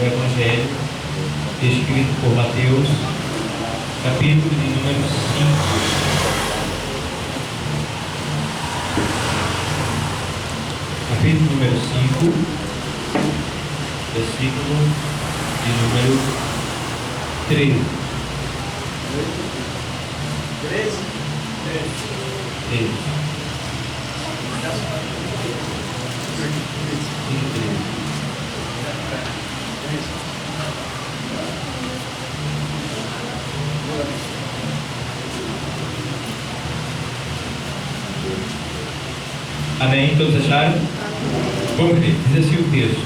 Evangelho escrito por Mateus, capítulo de número 5. Capítulo número 5, versículo de número 13. 13. Amém? Todos acharam? Vamos ver, diz assim o texto: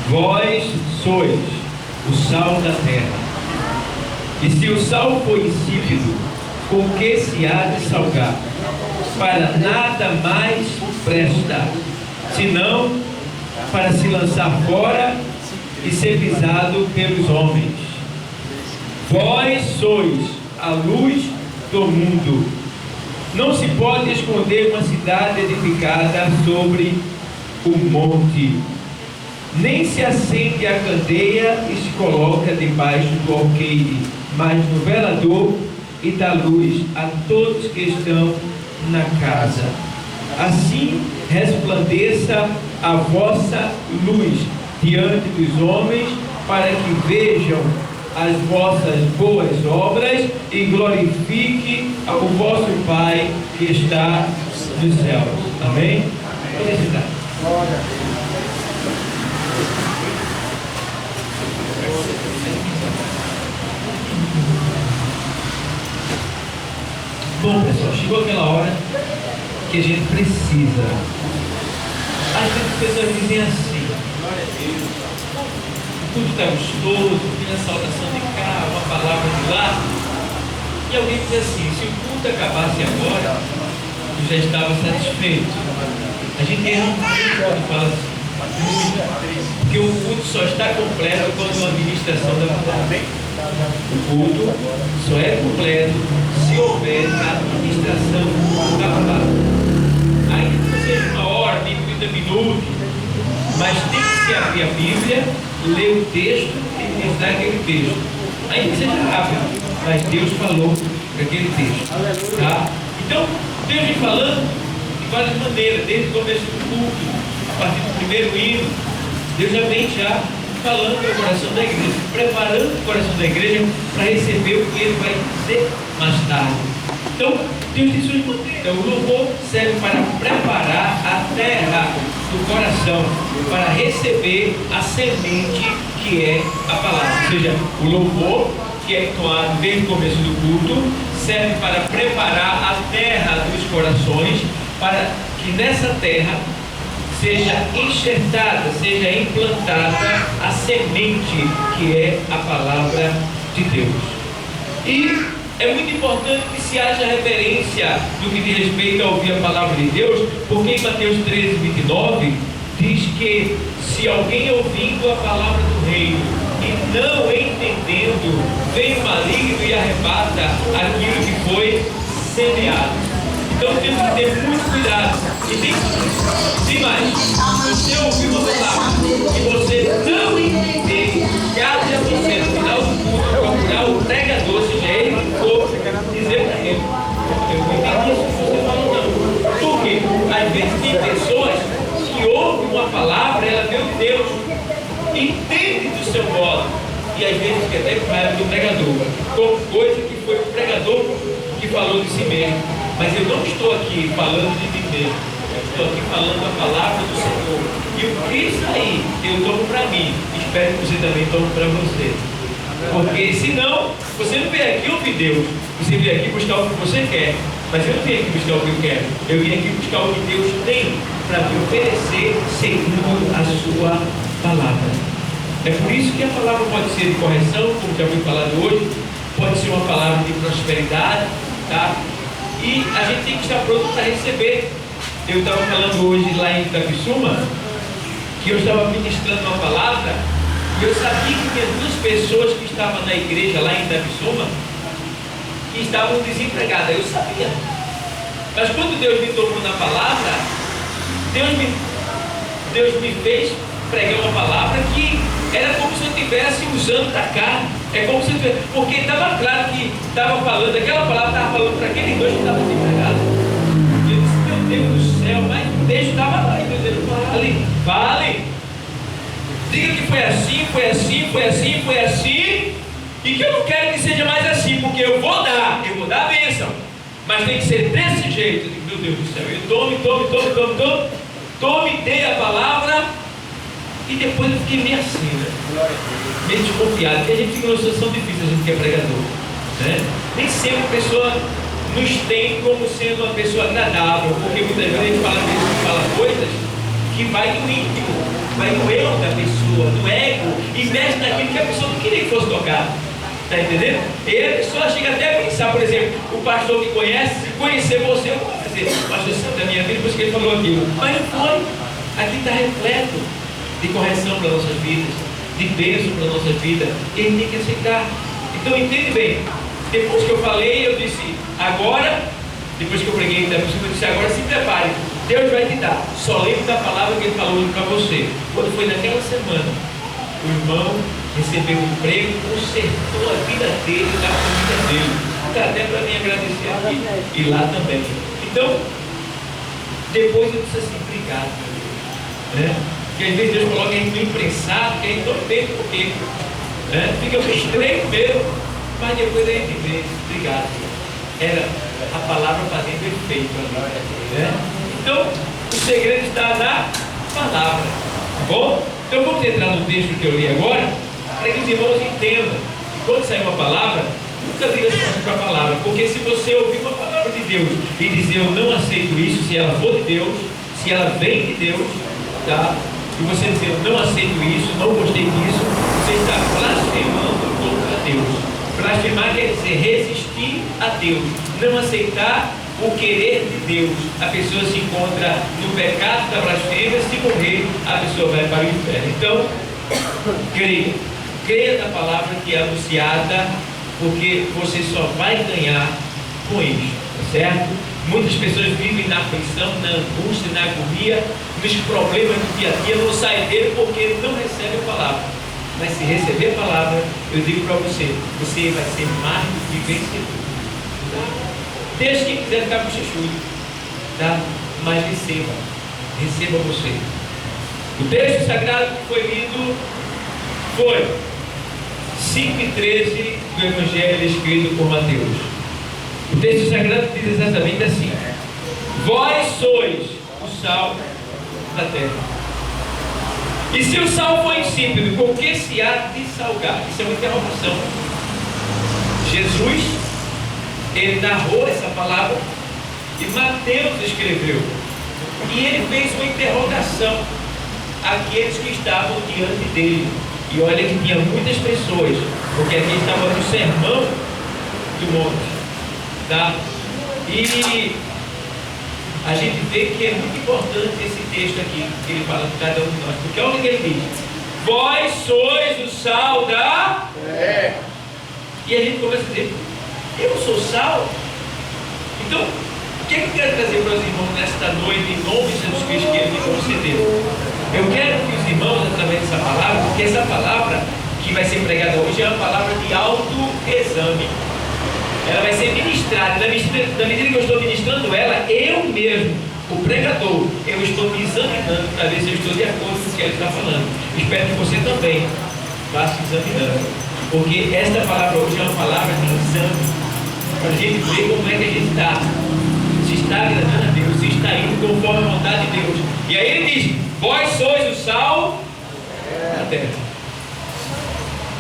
Vós sois o sal da terra, e se o sal for insípido, com que se há de salgar? Para nada mais presta, senão para se lançar fora e ser pisado pelos homens. Vós sois a luz do mundo. Não se pode esconder uma cidade edificada sobre o monte, nem se acende a candeia e se coloca debaixo do alqueire, mas no velador, e dá luz a todos que estão na casa. Assim resplandeça a vossa luz diante dos homens, para que vejam as vossas boas obras e glorifique o vosso Pai que está nos céus. Amém? Pode sentar. Bom, pessoal, chegou aquela hora que a gente precisa. Às vezes as pessoas dizem assim: o culto está gostoso, tem a saudação de cá, uma palavra de lá. E alguém diz assim: se o culto acabasse agora, eu já estava satisfeito. A gente erra muito quando fala assim, porque o culto só está completo quando a administração da palavra. O culto só é completo se houver a administração da palavra. Ainda que seja uma hora, 30 minutos, mas tem que se abrir a Bíblia, ler o texto e meditar aquele texto. Ainda que seja rápido, mas Deus falou aquele texto. Tá? Então, Deus vem falando de várias maneiras, desde o começo do culto, a partir do primeiro hino. Deus já vem falando no coração da igreja, preparando o coração da igreja para receber o que Ele vai dizer mais tarde. Então, Deus tem suas maneiras. Então, o louvor serve para preparar a terra do coração, para receber a semente que é a palavra. Ou seja, o louvor, que é entoado desde o começo do culto, serve para preparar a terra dos corações, para que nessa terra seja enxertada, seja implantada a semente que é a palavra de Deus. E é muito importante que se haja reverência no que diz respeito a ouvir a palavra de Deus, porque em Mateus 13, 29 diz que se alguém ouvindo a palavra do reino e não entendendo, vem o maligno e arrebata aquilo que foi semeado. Então temos que ter muito cuidado. E tem mais: se você ouvir uma palavra e você não entender, cabe a você no final do culto procurar o pregador, seja ele que for, dizer para ele: eu não entendi isso que você falou, não. Porque às vezes tem pessoas que ouvem uma palavra, ela veio de Deus, entende do seu modo, e às vezes fica até com raiva do pregador, como coisa que foi o pregador que falou de si mesmo. Mas eu não estou aqui falando de mim mesmo, eu estou aqui falando a palavra do Senhor. E o que sair, eu tomo para mim, espero que você também tome para você. Porque senão, você não veio aqui ouvir Deus, você veio aqui buscar o que você quer. Mas eu não vim aqui buscar o que eu quero, eu vim aqui buscar o que Deus tem para me oferecer segundo a sua palavra. É por isso que a palavra pode ser de correção, como já foi falado hoje, pode ser uma palavra de prosperidade, tá? E a gente tem que estar pronto para receber. Eu estava falando hoje lá em Itapissuma, que eu estava ministrando uma palavra, e eu sabia que tinha duas pessoas que estavam na igreja lá em Itapissuma, que estavam desempregadas. Eu sabia. Mas quando Deus me tocou na palavra, Deus me fez pregar uma palavra que Era como se eu estivesse usando da carne. É como se eu tivesse, porque estava claro que estava falando, aquela palavra estava falando para aqueles dois que estavam desempregados. E eu disse, meu Deus do céu, mas o texto estava lá, e Deus dizendo, fale. Diga que foi assim, foi assim, foi assim, foi assim, e que eu não quero que seja mais assim, porque eu vou dar a bênção, mas tem que ser desse jeito. Eu digo, meu Deus do céu, eu tome, dei a palavra, e depois eu fiquei meio assim, né? Meio desconfiado, porque a gente fica numa situação difícil, a gente que é pregador, né? Nem sempre a pessoa nos tem como sendo uma pessoa agradável, porque muitas vezes a gente fala coisas que vai no íntimo, vai no eu da pessoa, no ego, e mexe naquilo que a pessoa não queria que fosse tocado. Está entendendo? E a pessoa chega até a pensar, por exemplo, o pastor que conhece, se conhecer você, eu vou dizer, pastor Santo da minha vida, depois que ele falou aquilo. Mas não foi. Aqui está repleto de correção para nossas vidas, de bênção para nossa vida. E ele tem que aceitar. Então entende bem. Depois que eu falei, eu disse, agora, depois que eu preguei, eu disse, agora se prepare. Deus vai te dar. Só lembre da palavra que ele falou para você. Quando foi naquela semana, o irmão recebeu um emprego, consertou a vida dele, da família dele. Está até para mim agradecer aqui. E lá também. Então, depois eu disse assim, obrigado, meu Deus. Né? Porque às vezes Deus coloca a gente no imprensado, que a gente não entende por quê. Né? Fica meio estranho mesmo, mas depois a gente vê, obrigado. Era a palavra fazendo efeito ali. Né? Então, o segredo está na palavra. Tá bom? Então vamos entrar no texto que eu li agora, para que os irmãos entendam. Quando sair uma palavra, nunca diga assim para a palavra, porque se você ouvir uma palavra de Deus e dizer eu não aceito isso, se ela for de Deus, se ela vem de Deus, tá? E você dizer eu não aceito isso, não gostei disso, você está blasfemando contra Deus. Blasfemar quer dizer resistir a Deus, não aceitar o querer de Deus. A pessoa se encontra no pecado da blasfêmia, se morrer, a pessoa vai para o inferno. Então, creia na palavra que é anunciada, porque você só vai ganhar com isso, tá certo? Muitas pessoas vivem na aflição, na angústia, na agonia, nos problemas do dia a dia, não saem dele porque não recebem a palavra. Mas se receber a palavra, eu digo para você, você vai ser mais do que vencedor. Deixe quem quiser ficar bochechudo, tá? Mas receba você. O texto sagrado que foi lido foi 5:13 do Evangelho escrito por Mateus. O texto sagrado diz exatamente assim: vós sois o sal da terra. E se o sal for insípido, com que se há de salgar? Isso é uma interrogação. Jesus, ele narrou essa palavra e Mateus escreveu. E ele fez uma interrogação àqueles que estavam diante dele. E olha que tinha muitas pessoas, porque aqui estava no sermão do monte, tá? E a gente vê que é muito importante esse texto aqui, que ele fala de cada um de nós. Porque olha o que ele diz: vós sois o sal da terra. E a gente começa a dizer, eu sou sal? Então, o que eu quero trazer para os irmãos nesta noite, em nome de Jesus Cristo, que ele me concedeu? Eu quero que os irmãos, através dessa palavra, porque essa palavra que vai ser pregada hoje é uma palavra de autoexame. Ela vai ser ministrada. Na medida que eu estou ministrando ela, eu mesmo, o pregador, eu estou me examinando para ver se eu estou de acordo com o que ele está falando. Espero que você também vá se examinando, porque esta palavra hoje é uma palavra de exame, para a gente ver como é que a gente está, se está agradando a Deus, se está indo conforme a vontade de Deus. E aí ele diz: vós sois o sal da terra.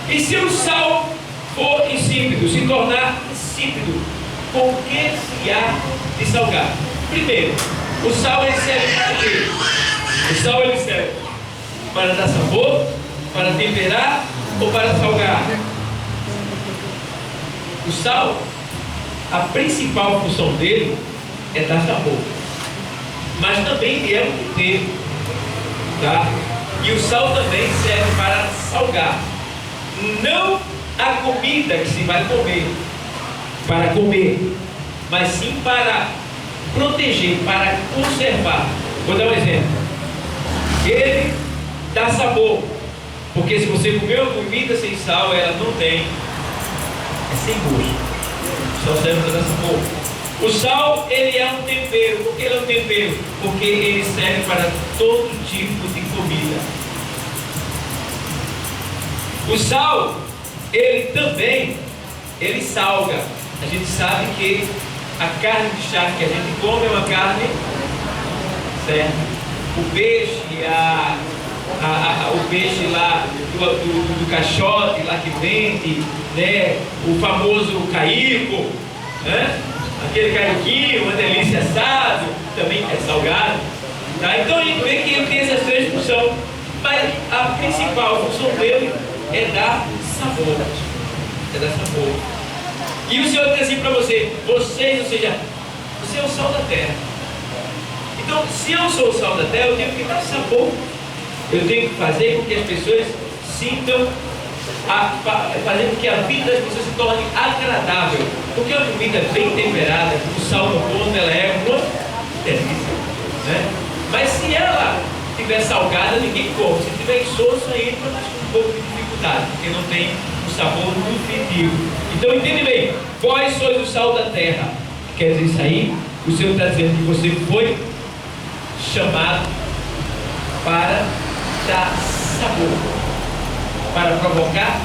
E se o sal for insípido, se tornar insípido, com que se há de salgar? Primeiro, o sal ele serve para quê? O sal ele serve para dar sabor, para temperar ou para salgar? O sal, a principal função dele é dar sabor, mas também ele é um tempero, tá? E o sal também serve para salgar, não a comida que se vai comer, para comer, mas sim para proteger, para conservar. Vou dar um exemplo. Ele dá sabor, Porque se você comer uma comida sem sal, ela não tem, é sem gosto. O sal serve para dar sabor. O sal, ele é um tempero. Por que ele é um tempero? Porque ele serve para todo tipo de comida. O sal, ele também, ele salga. A gente sabe que a carne de charque que a gente come é uma carne certa. O peixe, o peixe lá do caixote lá que vende, né? O famoso caico, né? Aquele caiquinho, uma delícia assado, também é salgado, tá? Então a gente vê que ele tem essas três funções, mas a principal função dele é dar sabor, E o Senhor diz assim para vocês, ou seja, você é o sal da terra. Então, se eu sou o sal da terra, eu tenho que dar sabor. Eu tenho que fazer com que as pessoas sintam, fazer com que a vida das pessoas se torne agradável. Porque uma comida bem temperada, com sal no ponto, ela é uma delícia, né? Mas se ela estiver salgada, ninguém come. Se tiver insosso, aí entra um pouco de dificuldade, porque não tem um sabor nutritivo. Então, entende bem, vós sois o sal da terra. Quer dizer isso aí? O Senhor está dizendo que você foi chamado para dar sabor, para provocar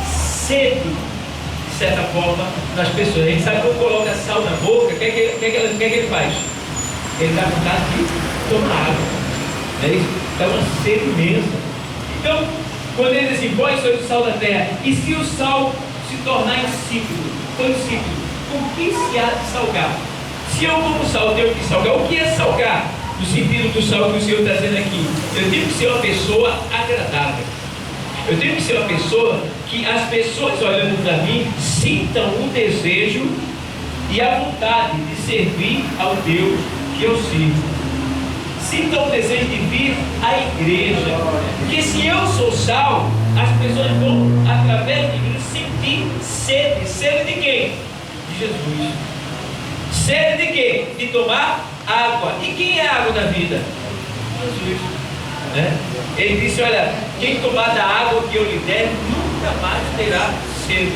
sede, de certa forma, nas pessoas. A gente sabe que quando coloca sal na boca, o que ele faz? Ele dá vontade de tomar água, não é isso? Dá uma sede imensa. Então, quando ele diz assim, vós sois o sal da terra, e se o sal se tornar insípido, com que se há de salgar? Se eu como sal tenho que salgar, o que é salgar? No sentido do sal que o Senhor está dizendo aqui, eu tenho que ser uma pessoa agradável. Eu tenho que ser uma pessoa que as pessoas olhando para mim sintam o desejo e a vontade de servir ao Deus que eu sirvo. Sintam o desejo de vir à igreja. Porque se eu sou sal, as pessoas vão, através de mim, sentir sede. Sede de quem? De Jesus. Sede de quê? De tomar água. E quem é a água da vida? Jesus, né? Ele disse, olha, quem tomar da água que eu lhe der, nunca mais terá sede,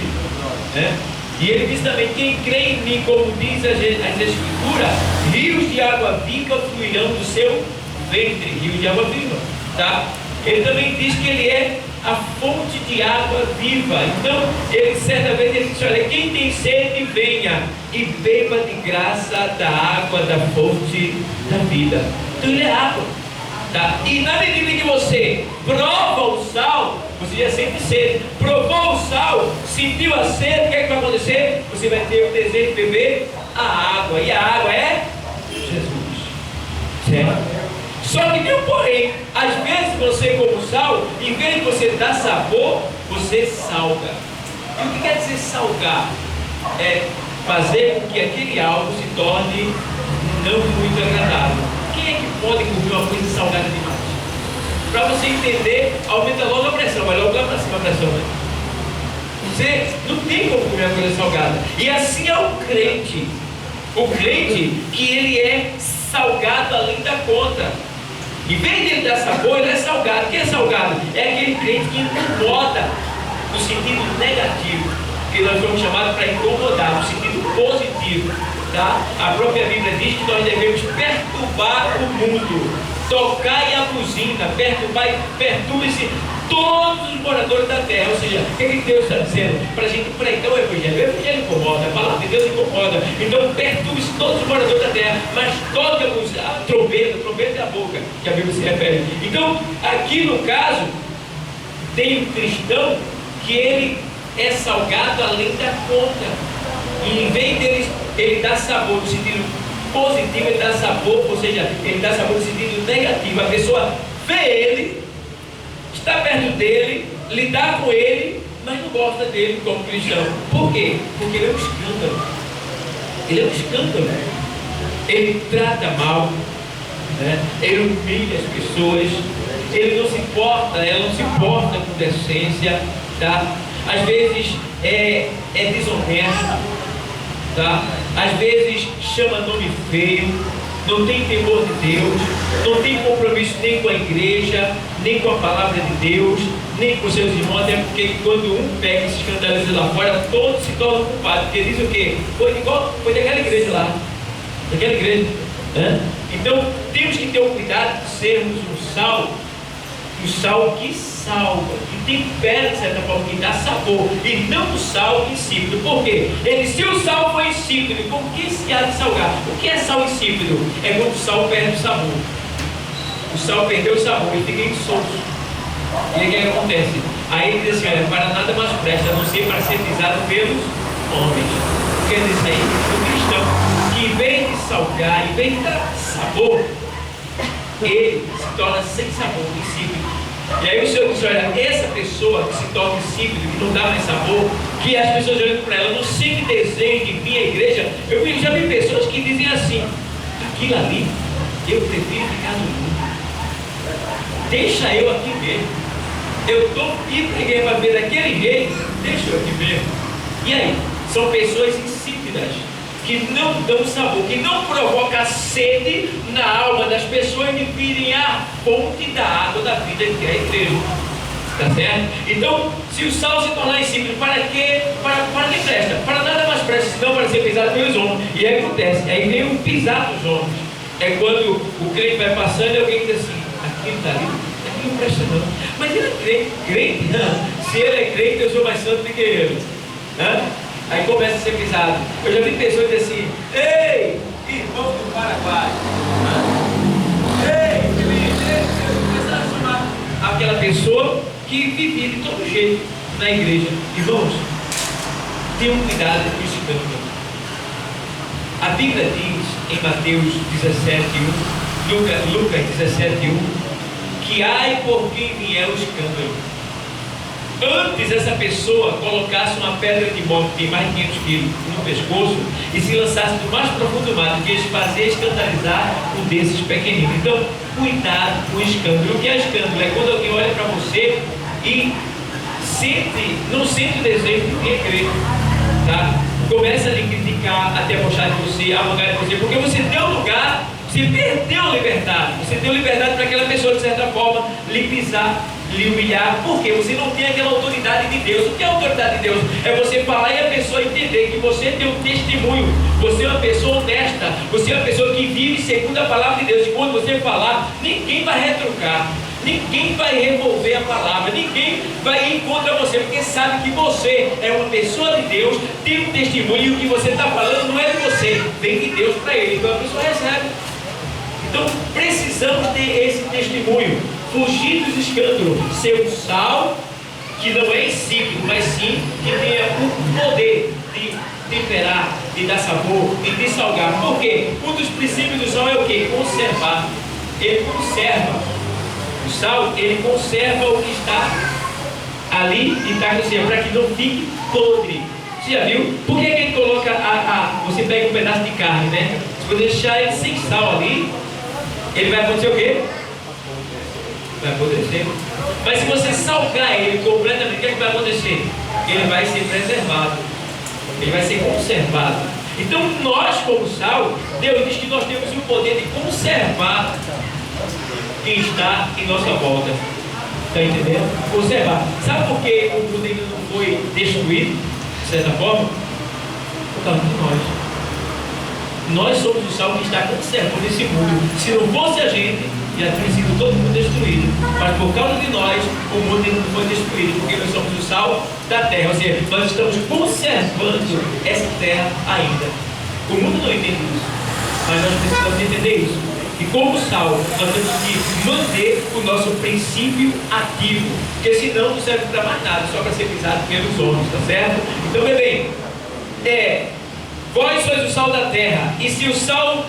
né? E ele diz também, quem crê em mim, como diz as Escrituras, rios de água viva fluirão do seu ventre. Rios de água viva, tá? Ele também diz que ele é a fonte de água viva. Então, ele certa vez ele disse, olha, quem tem sede, venha e beba de graça da água da fonte da vida. Então ele é água, tá? E na medida que você prova o sal, você já sente sede. Provou o sal, sentiu a sede, o que é que vai acontecer? Você vai ter o desejo de beber a água, e a água é Jesus, certo? Só que tem um porém, às vezes você como sal, em vez de você dar sabor, você salga. E o que quer dizer salgar? É fazer com que aquele algo se torne não muito agradável. Quem é que pode comer uma coisa salgada demais? Para você entender, aumenta logo a pressão, vai logo lá para cima a pressão, né? Você não tem como comer uma coisa salgada. E assim é o crente. O crente que ele é salgado além da conta. Em vez de ele dar sabor, ele é salgado. O que é salgado? É aquele crente que incomoda no sentido negativo, que nós fomos chamados para incomodar, no sentido positivo, tá? A própria Bíblia diz que nós devemos perturbar o mundo, tocar e a buzina, perturbe-se todos os moradores da terra. Ou seja, o que Deus está dizendo? Para a gente pregar o Evangelho incomoda, a palavra de Deus incomoda. Então perturbe-se todos os moradores da terra, mas toca a trombeta é a boca, que a Bíblia se refere. Então, aqui no caso, tem um cristão que ele é salgado além da conta. E em vez dele ele dá sabor no sentido positivo, ele dá sabor, ou seja, ele dá sabor no sentido negativo. A pessoa vê ele, está perto dele, lidar com ele, mas não gosta dele como cristão. Por quê? Porque ele é um escândalo. Ele é um escândalo. Ele trata mal, né? Ele humilha as pessoas, ele não se importa, ela não se importa com decência, tá? Às vezes é desonesto, tá? Às vezes chama nome feio, não tem temor de Deus, não tem compromisso nem com a igreja, nem com a palavra de Deus, nem com seus irmãos, até porque quando um pega e se escandaliza lá fora, todos se tornam culpados, porque diz o quê? Foi daquela igreja lá, daquela igreja. Então temos que ter o cuidado de sermos um sal que salva, que tempera de certa forma, que dá sabor, e não um sal insípido. Por quê? Se o sal for insípido, com que se há de salgar? O que é sal insípido? É quando o sal perde o sabor. O sal perdeu o sabor e fica insosso. E aí o que acontece? Aí ele diz assim: olha, para nada mais presta, a não ser para ser pisado pelos homens. Quer dizer, isso aí, o cristão que em vez de salgar, em vez de dar sabor, ele se torna sem sabor, insípido. E aí o Senhor diz: olha, essa pessoa que se torna insípido, que não dá mais sabor, que as pessoas olhando para ela não sentem desejo de vir à igreja. Eu já vi pessoas que dizem assim: aquilo ali, eu prefiro ficar no mundo, deixa eu aqui mesmo, eu estou aqui para a igreja para ver daquele jeito, deixa eu aqui mesmo. E aí, são pessoas insípidas, que não dão sabor, que não provoca sede na alma das pessoas de virem à fonte da água da vida, que é a igreja. Está certo? Então, se o sal se tornar insípido, para que presta? Para nada mais presta, senão para ser pisado pelos homens. E aí acontece, aí vem o pisar dos homens. É quando o crente vai passando e alguém diz assim: aquilo está ali, aquilo não presta não. Mas ele é crente? Não. Se ele é crente, eu sou mais santo do que ele. Aí começa a ser pisado. Eu já vi pessoas dizer assim: ei, irmão do Paraguai, ei, começa a chamar aquela pessoa que vivia de todo jeito na igreja. Irmãos, tenham cuidado com esse escândalo. A Bíblia diz em Mateus 17:1, Lucas 17:1, que ai por quem vier o escândalo. Antes essa pessoa colocasse uma pedra de morte que tem mais de 500 quilos no pescoço e se lançasse do mais profundo mar, do que fazer escandalizar um desses pequeninos. Então, cuidado com o escândalo. O que é escândalo? É quando alguém olha para você e não sente o desejo de vir à igreja, tá? Começa a lhe criticar, a debochar de você, a amangar de você, porque você deu lugar, você perdeu liberdade, você deu liberdade para aquela pessoa, de certa forma, lhe pisar, lhe humilhar, porque você não tem aquela autoridade de Deus. O que é a autoridade de Deus? É você falar e a pessoa entender que você tem um testemunho, você é uma pessoa honesta, você é uma pessoa que vive segundo a palavra de Deus. E quando você falar, ninguém vai retrucar, ninguém vai remover a palavra, ninguém vai ir contra você, porque sabe que você é uma pessoa de Deus, tem um testemunho, e o que você está falando não é de você, vem de Deus para ele, então a pessoa recebe. Então precisamos ter esse testemunho, fugir dos escândalos, ser um sal que não é insípido, mas sim que tenha o poder de temperar, de dar sabor e de salgar. Por quê? Um dos princípios do sal é o quê? Conservar. Ele conserva. O sal, ele conserva o que está ali e está cozinhando, para que não fique podre. Você já viu? Por que ele coloca você pega um pedaço de carne, né? Se você deixar ele sem sal ali, ele vai acontecer o quê? Vai apodrecer. Mas se você salgar ele completamente, o que é que vai acontecer? Ele vai ser preservado, ele vai ser conservado. Então nós, como sal, Deus diz que nós temos o poder de conservar quem está em nossa volta. Está entendendo? Conservar. Sabe por que o mundo ainda não foi destruído, de certa forma? Por causa de nós. Nós somos o sal que está conservando esse mundo. Se não fosse a gente, já teria sido todo mundo destruído. Mas por causa de nós, o mundo ainda não foi destruído, porque nós somos o sal da terra. Ou seja, nós estamos conservando essa terra ainda. O mundo não entende isso, mas nós precisamos entender isso. E como sal, nós temos que manter o nosso princípio ativo, porque senão não serve para mais nada, só para ser pisado pelos homens, tá certo? Então, meu bem, vós sois o sal da terra, e se o sal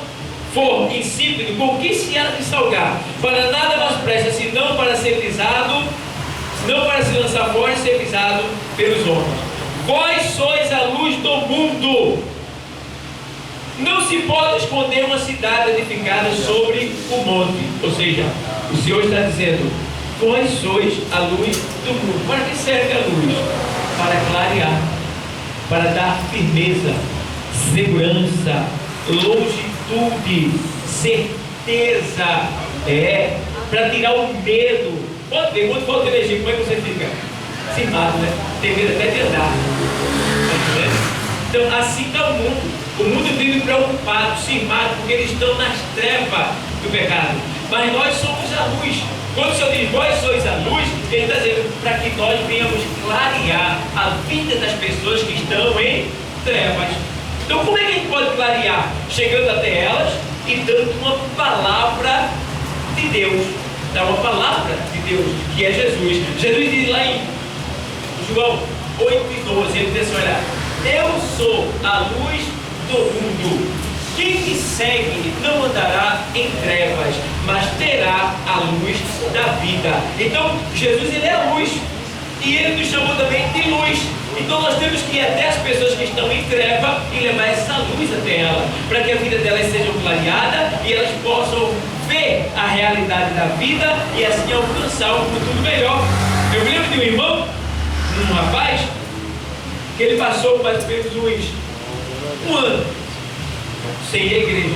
for insípido, com que se há de salgar? Para nada mais presta, senão para ser pisado, senão para se lançar fora e ser pisado pelos homens. Vós sois a luz do mundo. Não se pode esconder uma cidade edificada sobre o monte. Ou seja, o Senhor está dizendo: vós sois a luz do mundo. Para que serve a luz? Para clarear, para dar firmeza, segurança, longitude, certeza, para tirar o medo. Pode ver, quando volta no Egito, como é que você fica? Cismado, né? Tem medo até de andar. Então, assim está o mundo. O mundo vive preocupado, cismado, porque eles estão nas trevas do pecado. Mas nós somos a luz. Quando o Senhor diz, vós sois a luz, Ele está dizendo para que nós venhamos clarear a vida das pessoas que estão em trevas. Então, como é que a gente pode clarear? Chegando até elas e dando uma palavra de Deus. Dá uma palavra de Deus, que é Jesus. Jesus diz lá em João 8:12, Ele diz assim, olha, eu sou a luz do mundo. Quem me segue não andará em trevas, mas terá a luz da vida. Então, Jesus, Ele é a luz. E Ele nos chamou também de luz. Então nós temos que ir até as pessoas que estão em treva e levar essa luz até ela, para que a vida delas seja clareada e elas possam ver a realidade da vida e assim alcançar um futuro melhor. Eu me lembro de um irmão, um rapaz, que ele passou mais ou menos um ano sem ir à igreja.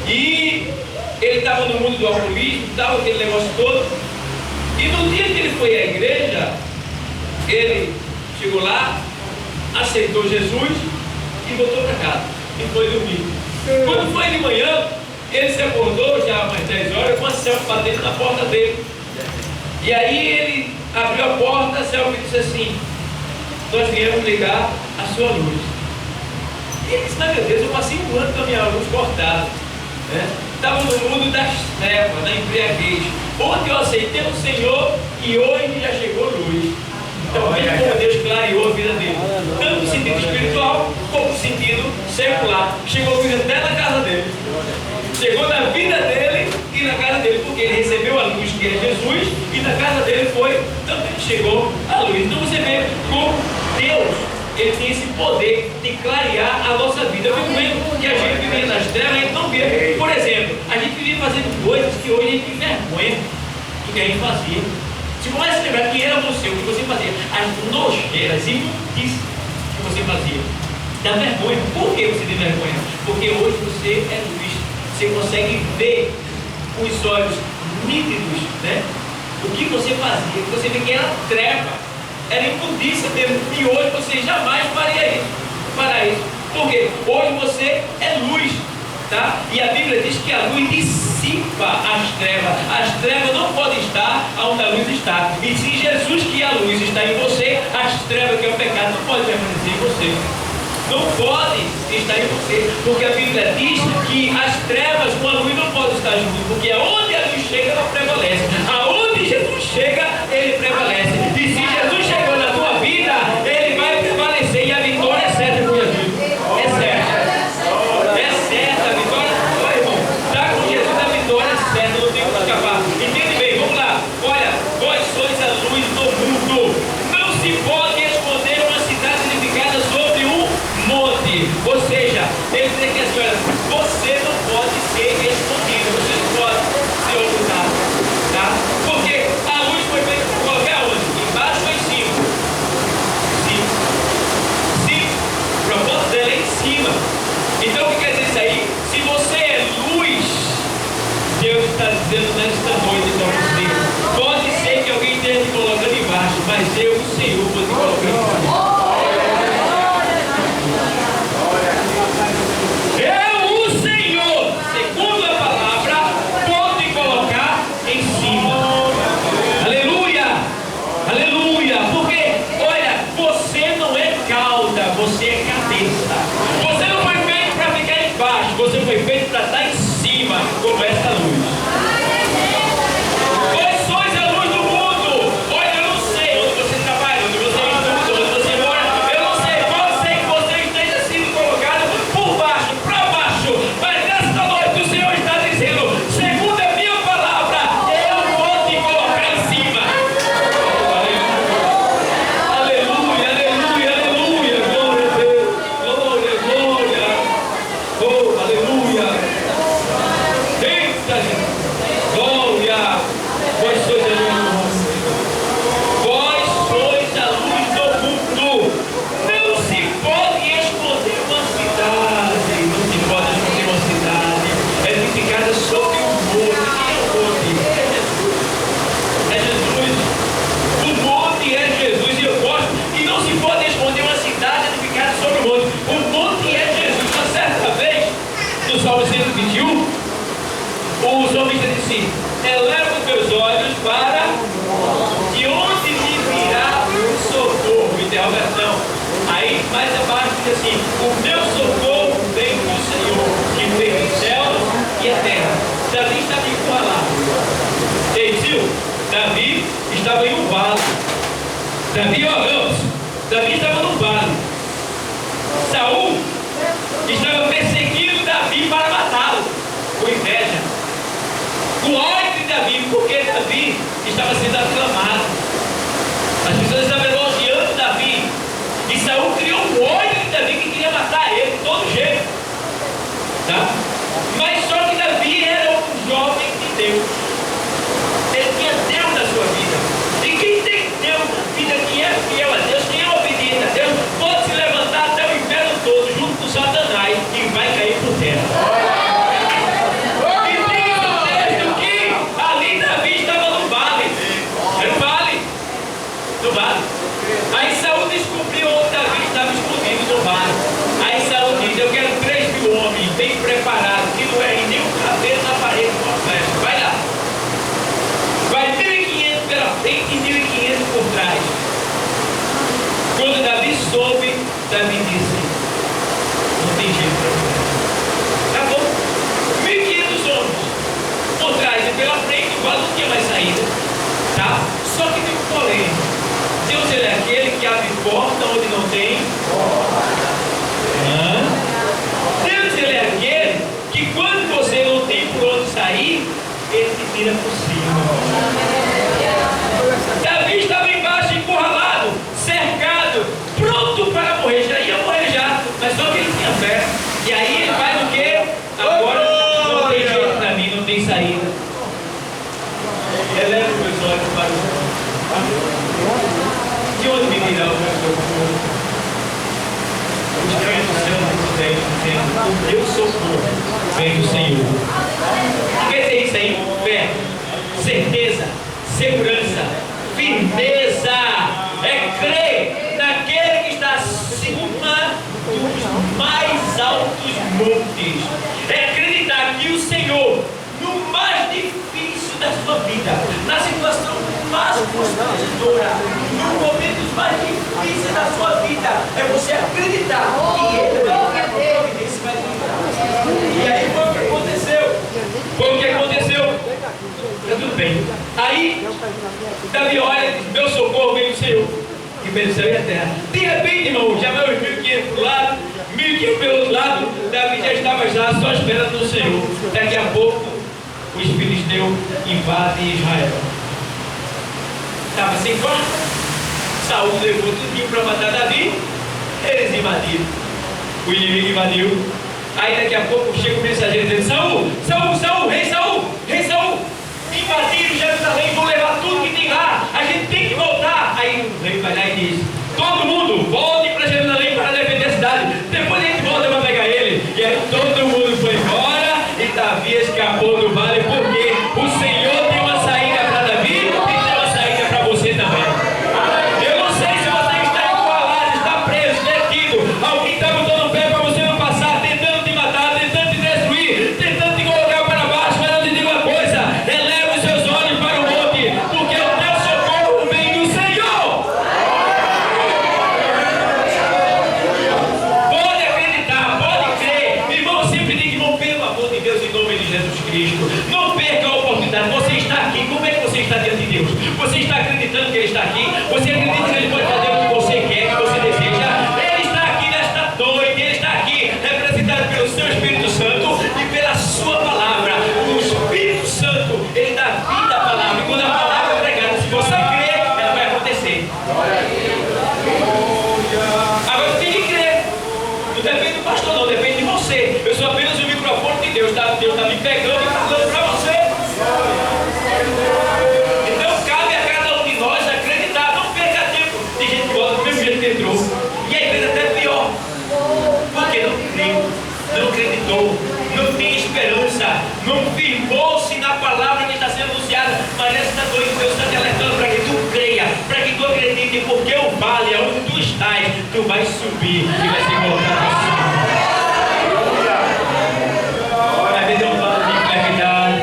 E ele estava no mundo do alcoolismo, estava aquele negócio todo. E no dia que ele foi à igreja, ele chegou lá, aceitou Jesus e voltou para casa e foi dormir. Quando foi de manhã, ele se acordou já umas 10 horas com a Selma batendo na porta dele. E aí ele abriu a porta, a Selma disse assim, nós viemos ligar a sua luz. E ele disse, meu Deus, eu passei um ano com a minha luz cortada, né? Estava no mundo das trevas, na embriaguez. Ontem eu aceitei o Senhor e hoje já chegou luz. Então veja como Deus clareou a vida dele, tanto no sentido espiritual como no sentido secular. Chegou luz até na casa dele, chegou na vida dele e na casa dele, porque ele recebeu a luz que é Jesus e na casa dele foi, também chegou a luz. Então você vê como Deus, Ele tem esse poder de clarear a nossa vida. Eu fico vendo que a gente vivia nas trevas, a gente não vê. Por exemplo, a gente vivia fazendo coisas que hoje a gente tem vergonha do que a gente fazia. Se começa a lembrar quem era você, o que você fazia, as nojeiras, imundícias que você fazia, dá vergonha. Por que você tem vergonha? Porque hoje você é luz, você consegue ver com os olhos nítidos, né? O que você fazia, você vê que era treva, era imundícia mesmo, e hoje você jamais faria isso. Para isso. Por quê? Hoje você é luz. Tá? E a Bíblia diz que a luz dissipa as trevas. As trevas não podem estar onde a luz está. E se Jesus, que é a luz, está em você, as trevas, que é o pecado, não podem permanecer em você. Não pode estar em você. Porque a Bíblia diz que as trevas com a luz não podem estar juntas. Porque aonde a luz chega, ela prevalece. Aonde Jesus chega, ele prevalece. E se Jesus chegou na tua vida, ele vai prevalecer. E a vitória é certa com Jesus. É certa. Entende bem, vamos lá. Olha, vós sois a luz do mundo. Não se pode esconder uma cidade edificada sobre um monte. Ou seja, ele diz aqui assim, olha, você não pode ser escondido, você não pode ser ocultado, tá? Porque a luz foi feita para colocar onde? Embaixo ou em cima? Sim. Sim. O propósito dela é em cima. Então o que quer dizer isso aí? Se você é luz, Deus está dizendo nesta noite para você, pode ser que alguém esteja te colocando embaixo, mas eu, o Senhor, vou te colocar embaixo. Eu, o Senhor, segundo a palavra, vou te colocar em cima. Aleluia, aleluia, porque, olha, você não é cauda, você é cabeça. Você não foi feito para ficar embaixo, você foi feito para estar em cima, como essa luz. Vós sois a luz do mundo. Olha, eu não sei onde você trabalha, onde você estuda, onde disse: eleva os meus olhos para de onde me virá o socorro? Interrogação. Aí mais abaixo diz assim: o meu socorro vem do Senhor, que fez os céus e a terra. Davi estava encurralado. Ele viu? Davi estava em um vale. Davi estava no vale. Saul estava perseguindo Davi para matá-lo, com inveja, com ódio de Davi, porque Davi estava sendo aclamado. As pessoas estavam elogiando Davi, e Saul criou um ódio de Davi que queria matar ele de todo jeito, tá? Mas só que Davi era um jovem de Deus. Ele tinha Deus na sua vida. E quem tem Deus na vida, quem é fiel a Deus, quem é obediente a Deus, pode se levantar até o inferno todo junto com Satanás e vai cair por terra. E diz o texto que ali Davi estava no vale. Era um vale. No vale. Aí Saul descobriu onde Davi estava escondido no vale. Aí Saul diz: eu quero 3.000 homens bem preparados, que não é nem um cabelo na parede com a flecha. Vai lá. Vai 1.500 pela frente e 1.500 por trás. Quando Davi soube, Davi disse: não tem jeito para mim. Tá bom. 1.500 homens por trás e pela frente, igual não tinha mais saída. Tá? Só que tem um porém. Deus, ele é aquele que abre porta onde não tem. Deus, ele é aquele que quando você não tem por onde sair, ele te tira por cima. Davi estava embaixo, encurralado, cercado, pronto para morrer. Já ia morrer já, mas só que ele tinha fé. E aí ele faz o quê? Agora não tem jeito para mim, não tem saída. Eleva os meus olhos para o céu. De onde me virá o meu socorro? Os cães do céu não tem, o meu socorro vem do Senhor. O que é isso aí? Fé, certeza, segurança, firmeza. É crer naquele que está acima dos mais altos montes. É acreditar que o Senhor, no mais difícil da sua vida, na situação mais constrangedora, no momento mais difícil da sua vida, é você acreditar que Ele vai dar providência e vai livrar. E aí foi o que aconteceu. Tá tudo bem. Aí Davi olha e diz: meu socorro vem do Senhor, que fez o céu e a terra. De repente, irmão, já vai os 1.500 para o lado, 1.500 pelo outro lado. Davi já estava só esperando no Senhor. Daqui a pouco os filisteus invadem Israel. Estava sem quarto. Saul levou tudo para matar Davi. Eles invadiram. O inimigo invadiu. Aí daqui a pouco chega o mensageiro dizendo: Saul, rei Saul, invadiram Jerusalém, vão levar tudo que tem lá, a gente tem que voltar. Aí o rei vai lá e diz: todo mundo volte para Jerusalém para defender a cidade, depois a gente volta para pegar ele. E aí todo mundo foi embora e Davi escapou do vale, porque o Senhor tem uma saída para Davi e tem uma saída para você também. Eu não sei se você está encurralado, está preso, detido, alguém está botando o pé para você não passar, tentando te matar, tentando te destruir, tentando te colocar para baixo. Mas eu te digo uma coisa: eleva os seus olhos para o monte, porque o teu socorro vem do Senhor. Pode acreditar, pode crer. Irmão, eu sempre digo: irmão, pelo amor de Deus, em nome de Jesus Cristo, não perca a oportunidade. Você está aqui, como é que você está diante de Deus? Você está acreditando que Ele está aqui? Você acredita que Ele pode fazer o que você quer, que você deseja? Ele está aqui nesta noite, Ele está aqui representado pelo seu Espírito Santo e pela sua palavra. O Espírito Santo, Ele dá vida à palavra, e quando a palavra é pregada, se você crer, ela vai acontecer. Agora você tem que crer. Não depende do pastor, não, depende de você. Eu sou apenas o microfone de Deus, tá? Deus está me pegando e falando para você. Então cabe a cada um de nós acreditar. Não perca tempo. Tem gente que volta do mesmo jeito que entrou, e às vezes até pior, porque não creu, não acreditou, não tem esperança, não firmou-se na palavra que está sendo anunciada. Mas nesta noite Deus está te alertando para que tu creia, para que tu acredite, porque o vale onde tu estás, tu vais subir e vai se colocar para cima. Vai ver um vale de enfermidade,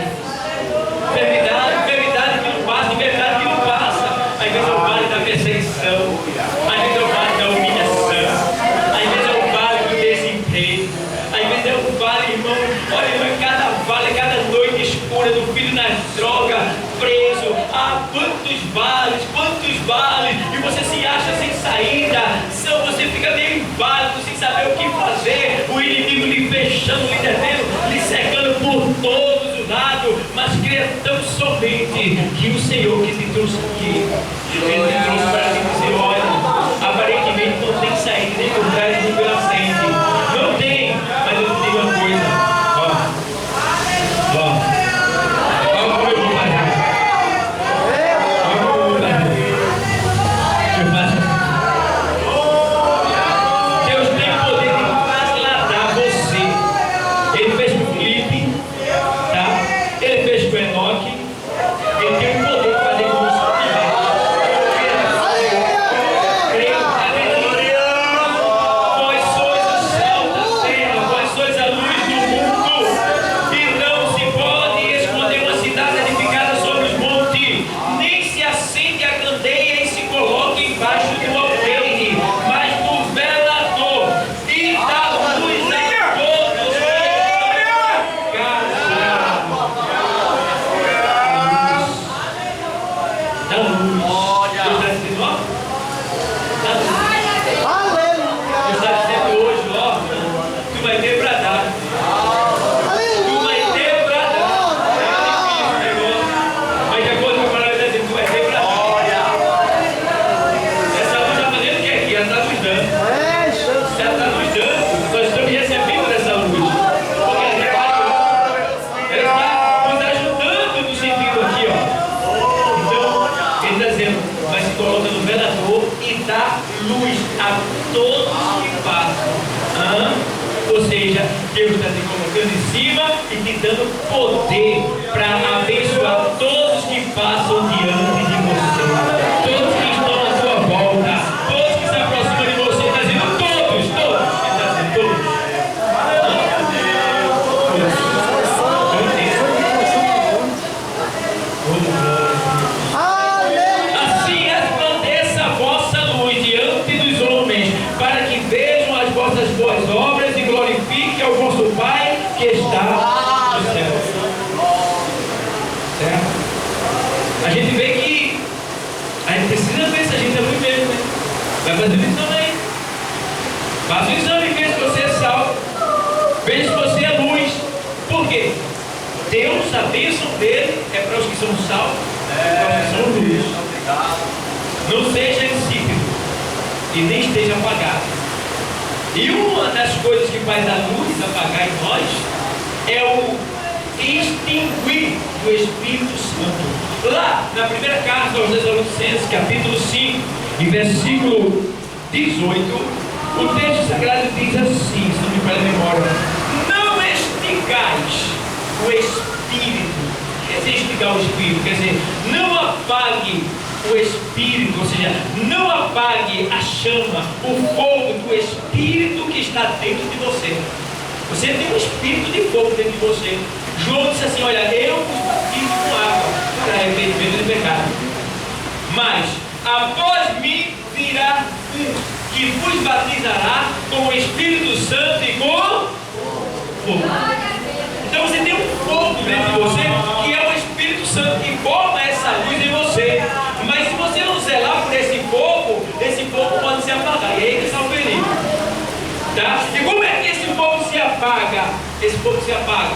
filho na droga, preso. Ah, quantos vales, e você se acha sem saída, você fica meio inválido, sem saber o que fazer, o inimigo lhe fechando, lhe detendo, lhe cercando por todos os lados, mas creia tão somente que o Senhor que te trouxe aqui, Ele te trouxe para te dizer: olha, aparentemente não tem saída nem por trás nem pela frente, não tem, mas eu te digo uma coisa. Deus está te colocando em cima e te dando poder para abençoar todos que passam diante de você, todos que estão à sua volta, todos que se aproximam de você. Está dizendo todos, Ele está dizendo todos. Assim resplandeça a vossa luz diante dos homens, para que vejam as vossas boas obras e glorifiquem ao vosso Pai que está no céu. Certo? A gente vê que a gente precisa ver se a gente é muito mesmo, né? Vai fazer um exame aí. Faça um exame e veja se você é salvo. Veja se você é luz. Por quê? Deus, a bênção dele é para os que são salvos, para os que são luz. Não seja insípido e nem esteja apagado. E uma das coisas que faz a luz apagar em nós é o extinguir do Espírito Santo. Lá na primeira carta aos Tessalonicenses, capítulo 5, e versículo 18, o texto sagrado diz assim, se não me falha a memória: não extingais o Espírito. Quer dizer, extingar o Espírito, quer dizer, não apague o Espírito, ou seja, não apague a chama, o fogo do Espírito que está dentro de você. Você tem um espírito de fogo dentro de você. João disse assim: olha, eu vos batizo com água para arrependimento de pecado, mas após mim virá um que vos batizará com o Espírito Santo e com fogo. Então você tem um fogo dentro de você, que é o Espírito Santo, que forma essa luz em você. Mas se você não zelar por esse fogo pode se apagar. E aí que está o perigo. Tá? E como é que esse fogo se apaga? Esse fogo se apaga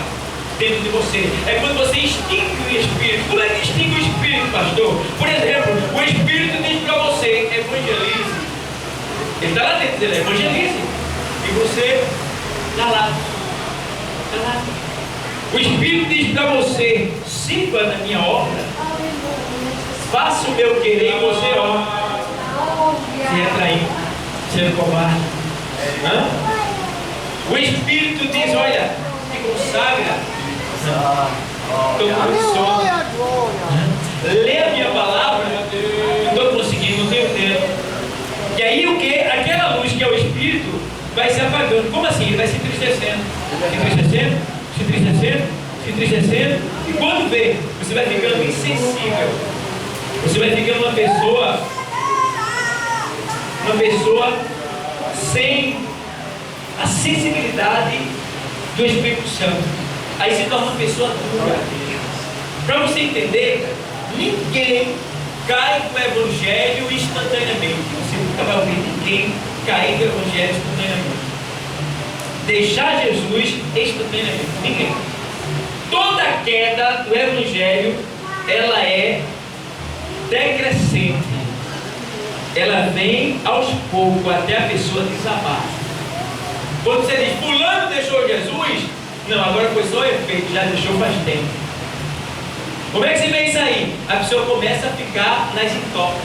dentro de você. É quando você extingue o Espírito. Como é que extingue o Espírito, pastor? Por exemplo, o Espírito diz para você: evangelize. Ele está lá dentro dele: evangelize. E você está lá. Está lá. O Espírito diz para você: sirva na minha obra, faça o meu querer, e você, ó, se retrair, sendo covarde. O Espírito diz: olha, te consagra, estou com sono, lê a minha palavra, não estou conseguindo, não tenho tempo. E aí o que? Aquela luz que é o Espírito vai se apagando. Como assim? Ele vai se entristecendo, se entristecendo, e quando vê, você vai ficando insensível, você vai ficando uma pessoa sem a sensibilidade do Espírito Santo. Aí se torna uma pessoa dura. Para você entender, ninguém cai no Evangelho instantaneamente. Você nunca vai ouvir ninguém cair no Evangelho instantaneamente. Deixar Jesus instantaneamente. Ninguém. Toda queda do Evangelho, ela é decrescente. Ela vem aos poucos até a pessoa desabar. Quando você diz, fulano deixou Jesus, não, agora foi só efeito, já deixou faz tempo. Como é que se vê isso aí? A pessoa começa a ficar nas intocas.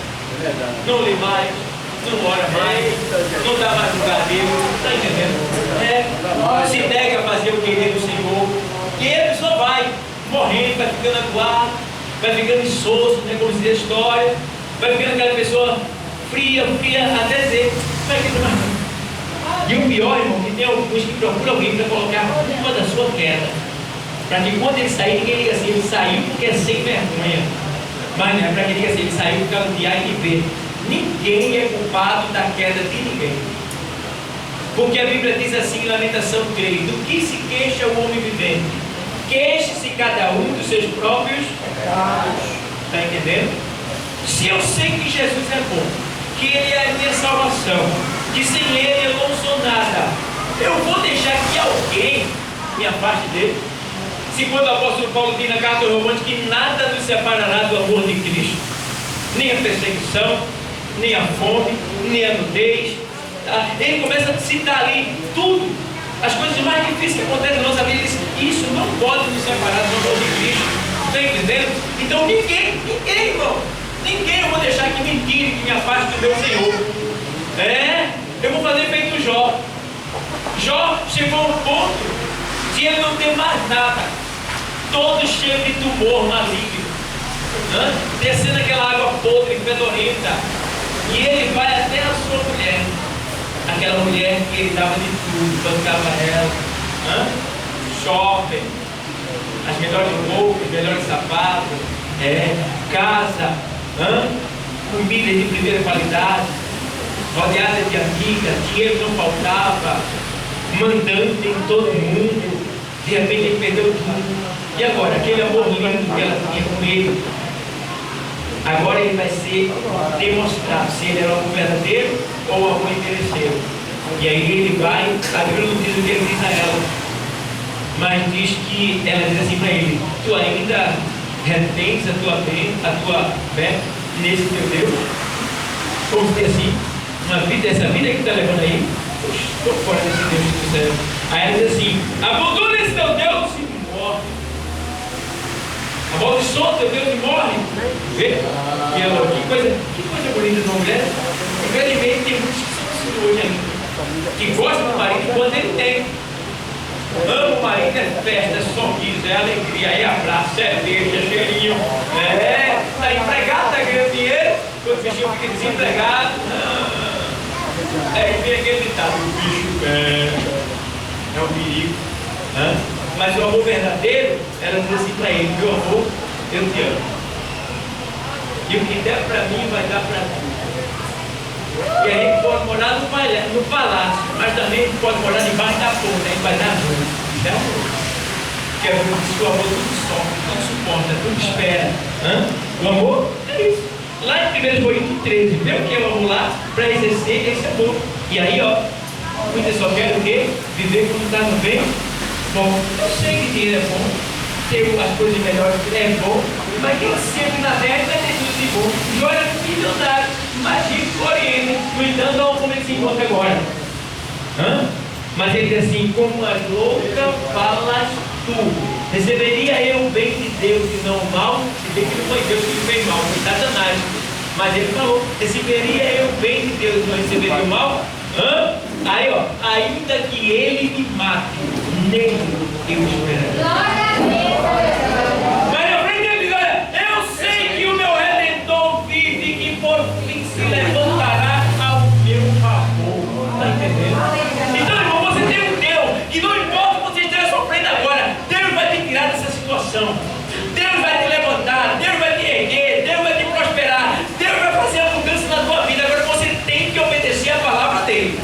Não lê mais, não ora mais, não dá mais lugar dele, está entendendo? Se nega a fazer o querer do Senhor. E a pessoa vai morrendo, vai ficando acuado, vai ficando insosso, né, como diz a história, vai ficando aquela pessoa fria, até dizer, vai ficando mais. E o pior, irmão, que tem alguns que procuram alguém para colocar a culpa da sua queda, para que quando ele sair, ninguém diga assim, ele saiu porque é sem vergonha. Mas não é para que diga assim, ele saiu por causa de A e de B. Ninguém é culpado da queda de ninguém. Porque a Bíblia diz assim em Lamentação 3, do que se queixa o homem vivente? Queixe-se cada um dos seus próprios pecados. Está entendendo? Se eu sei que Jesus é bom, que Ele é a minha salvação, que sem Ele eu não sou nada, eu vou deixar que alguém me afaste dele? Se quando o apóstolo Paulo diz na carta aos Romanos que nada nos separará do amor de Cristo, nem a perseguição, nem a fome, nem a nudez, ele começa a citar ali tudo, as coisas mais difíceis que acontecem na nossa vida. Ele diz, isso não pode nos separar do amor de Cristo. Está entendendo? Então ninguém, irmão, ninguém eu vou deixar que me tire, que me afaste do meu Senhor. Eu vou fazer feito Jó. Jó chegou a um ponto de ele não ter mais nada, todo cheio de tumor maligno, descendo aquela água podre, fedorenta, e ele vai até a sua mulher, aquela mulher que ele dava de tudo, bancava ela, shopping, as melhores roupas, os melhores sapatos, casa, comida de primeira qualidade, rodeada de amigas, dinheiro não faltava, mandando em todo mundo. De repente ele perdeu tudo. E agora, aquele amor lindo que ela tinha com ele, agora ele vai ser demonstrado se ele era um verdadeiro ou algum interesseiro. E aí ele vai, a Bíblia não diz o que ele diz a ela, mas diz que ela diz assim para ele, tu ainda retens a tua fé nesse teu Deus? Ou se assim, essa vida que está levando aí, estou fora desse Deus do céu. Aí ela diz assim, abandona esse teu Deus e morre. Amaldiçoa teu Deus e morre. Vê? E ela, que coisa bonita de uma mulher. Infelizmente tem muitos que são assim hoje ainda, que gostam do marido quando ele tem. Ama o marido, é festa, é sorriso, é alegria, é abraço, é beijo, é cheirinho. Está empregado, está ganhando dinheiro, quando o bichinho fica desempregado. Aí vem aquele ditado, o bicho é um perigo. Mas o amor verdadeiro, ela diz assim para ele, meu amor, eu te amo. E o que der para mim vai dar para ti. E a gente pode morar no palácio, mas também pode morar debaixo da ponta, aí vai dar ruim. Isso é amor. Porque a Bíblia diz que o amor tudo sofre, tudo suporta, tudo espera. O amor é isso. Lá em 1 Coríntios 13, vê o que é o amor lá? Para exercer esse amor. E aí, muitas só querem o quê? Viver quando está no bem. Bom, eu sei que dinheiro é bom, ter as coisas melhores é bom, mas quem sempre na terra vai ter tudo de bom. Jó era milionário, mas rico oriente, no entanto, olha como ele se encontra agora. Mas ele diz assim, como as loucas falas tu. Receberia eu o bem de Deus e não o mal? Se bem que não foi Deus que me fez mal, foi Satanás. Mas ele falou, receberia eu o bem de Deus e não receberia o mal? Aí, ainda que ele me mate, nem eu esperarei. Mas na frente ele diz, olha, eu sei que o meu Redentor vive e que por fim se levantará ao meu favor. Está entendendo? Então, irmão, você tem um Deus que não importa o que você esteja sofrendo agora, Deus vai te tirar dessa situação. Deus vai te levantar, Deus vai te erguer, Deus vai te prosperar, Deus vai fazer a mudança na tua vida. Agora você tem que obedecer a palavra dele.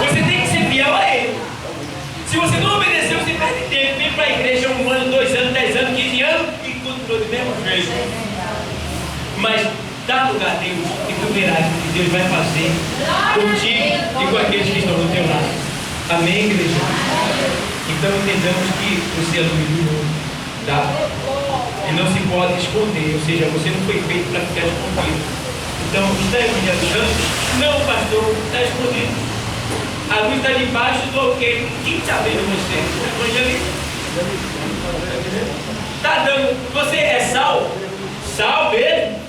Você tem que ser fiel a ele. Se você não obedecer, você perde tempo. Vem para a igreja 1 ano, 2 anos, pastor do mesmo jeito. Mas dá lugar a Deus e tu verás o que Deus vai fazer contigo e com aqueles que estão do teu lado. Amém, igreja? Então entendamos que você é luz do mundo, tá? E não se pode esconder, ou seja, você não foi feito para ficar escondido. Então, está evangelizando? Não, pastor, está escondido. A luz está debaixo do alqueire. Quem está vendo você? Evangeliza. Está dando. Você é sal? Sal mesmo?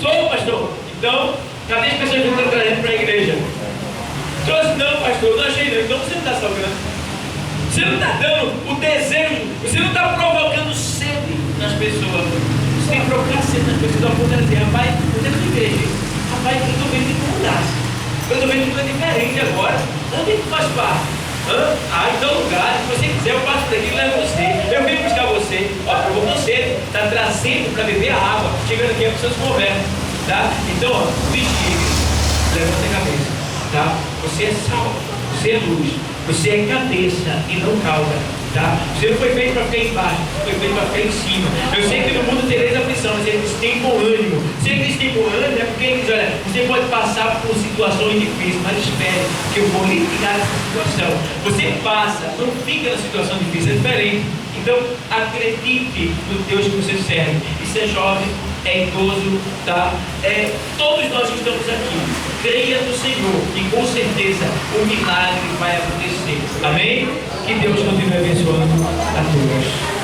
Sou, pastor. Então, cadê as pessoas que estão trazendo para a igreja? Trouxe, não, pastor, não achei não. Então você não está salgando. Você não está dando o desejo, você não está provocando sede nas pessoas. Você tem que provocar sede nas pessoas. Ao ponto de dizer, rapaz, eu tenho que ver, rapaz, eu estou vendo que mudasse. Eu estou vendo que tu é diferente agora. Onde é que tu faz parte? Ah, em tal lugar, se você quiser, eu passo por aqui e levo você. Eu venho buscar você. Ó, provocando sede, está trazendo para beber a água. Chegando aqui, a pessoa se converte. Tá? Então, ó, vigia, levanta a cabeça. Tá? Você é sal, você é luz. Você é cabeça e não cauda, tá? Você não foi feito para ficar embaixo, foi feito para ficar em cima. Eu sei que no mundo tereis aflição, mas ele diz, tem bom ânimo. Se ele diz tem bom ânimo, é porque ele diz, olha, você pode passar por situações difíceis, mas espere, que eu vou lhe tirar dessa situação. Você passa, não fica na situação difícil, é diferente. Então, acredite no Deus que você serve. E se é jovem, é idoso, tá? Todos nós que estamos aqui, creia no Senhor e com certeza o milagre vai acontecer. Amém? Que Deus continue abençoando a todos.